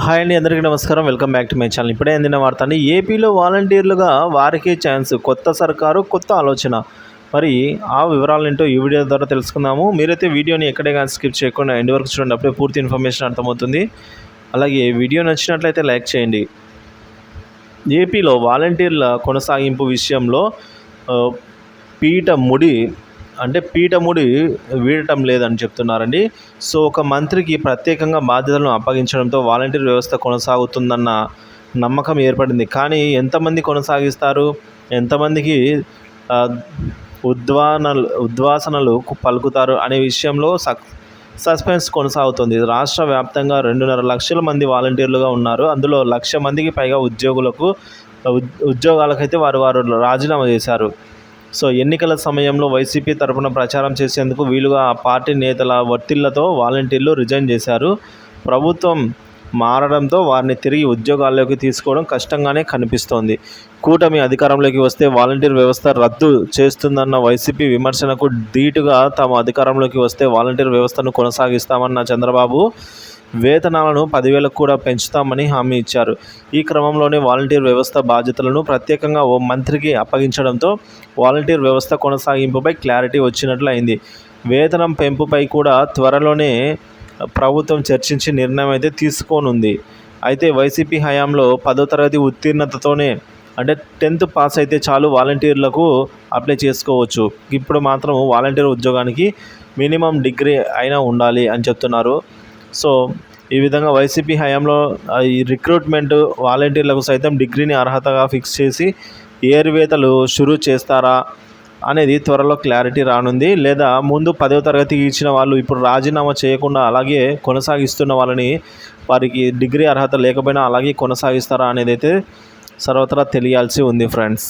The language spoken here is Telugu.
హాయ్ అండి, అందరికీ నమస్కారం. Welcome back to my channel. ఇప్పుడే అందిన వార్త అండి. ఏపీలో వాలంటీర్లుగా వారికే ఛాన్స్, కొత్త సర్కారు కొత్త ఆలోచన. మరి ఆ వివరాలేంటో ఈ వీడియో ద్వారా తెలుసుకుందాము. మీరైతే వీడియోని ఎక్కడే కానీ స్కిప్ చేయకుండా ఎండ్ వరకు చూడండి, అప్పుడే పూర్తి ఇన్ఫర్మేషన్ అర్థమవుతుంది. అలాగే వీడియో నచ్చినట్లయితే లైక్ చేయండి. ఏపీలో వాలంటీర్ల కొనసాగింపు విషయంలో పీఠముడి వీడటం లేదని చెప్తున్నారండి. సో ఒక మంత్రికి ప్రత్యేకంగా బాధ్యతలను అప్పగించడంతో వాలంటీర్ వ్యవస్థ కొనసాగుతుందన్న నమ్మకం ఏర్పడింది. కానీ ఎంతమంది కొనసాగిస్తారు, ఎంతమందికి ఉద్వాసనలు పలుకుతారు అనే విషయంలో సస్పెన్స్ కొనసాగుతుంది. రాష్ట్ర వ్యాప్తంగా 2.5 లక్షల మంది వాలంటీర్లుగా ఉన్నారు. అందులో 1 లక్ష మందికి పైగా ఉద్యోగాలకైతే వారు రాజీనామా చేశారు. సో ఎన్నికల సమయంలో వైసీపీ తరఫున ప్రచారం చేసేందుకు వీలుగా ఆ పార్టీ నేతల ఒత్తిళ్లతో వాలంటీర్లు రిజైన్ చేశారు. ప్రభుత్వం మారడంతో వారిని తిరిగి ఉద్యోగాల్లోకి తీసుకోవడం కష్టంగానే కనిపిస్తోంది. కూటమి అధికారంలోకి వస్తే వాలంటీర్ వ్యవస్థ రద్దు చేస్తుందన్న వైసీపీ విమర్శనకు ధీటుగా తాము అధికారంలోకి వస్తే వాలంటీర్ వ్యవస్థను కొనసాగిస్తామన్న చంద్రబాబు వేతనాలను 10,000కు కూడా పెంచుతామని హామీ ఇచ్చారు. ఈ క్రమంలోనే వాలంటీర్ వ్యవస్థ బాధ్యతలను ప్రత్యేకంగా ఓ మంత్రికి అప్పగించడంతో వాలంటీర్ వ్యవస్థ కొనసాగింపుపై క్లారిటీ వచ్చినట్లు అయింది. వేతనం పెంపుపై కూడా త్వరలోనే ప్రభుత్వం చర్చించి నిర్ణయం అయితే తీసుకోనుంది. అయితే వైసీపీ హయాంలో 10వ తరగతి ఉత్తీర్ణతతోనే, అంటే 10th పాస్ అయితే చాలు వాలంటీర్లకు అప్లై చేసుకోవచ్చు. ఇప్పుడు మాత్రం వాలంటీర్ ఉద్యోగానికి మినిమం డిగ్రీ అయినా ఉండాలి అని చెప్తున్నారు. సో ఈ విధంగా వైసీపీ హయాంలో ఈ రిక్రూట్మెంట్ వాలంటీర్లకు సైతం డిగ్రీని అర్హతగా ఫిక్స్ చేసి ఏరివేతలు షురూ చేస్తారా అనేది త్వరలో క్లారిటీ రానుంది. లేదా ముందు 10వ తరగతికి ఇచ్చిన వాళ్ళు ఇప్పుడు రాజీనామా చేయకుండా అలాగే కొనసాగిస్తున్న వాళ్ళని, వారికి డిగ్రీ అర్హత లేకపోయినా అలాగే కొనసాగిస్తారా అనేది అయితే సర్వత్రా తెలియాల్సి ఉంది ఫ్రెండ్స్.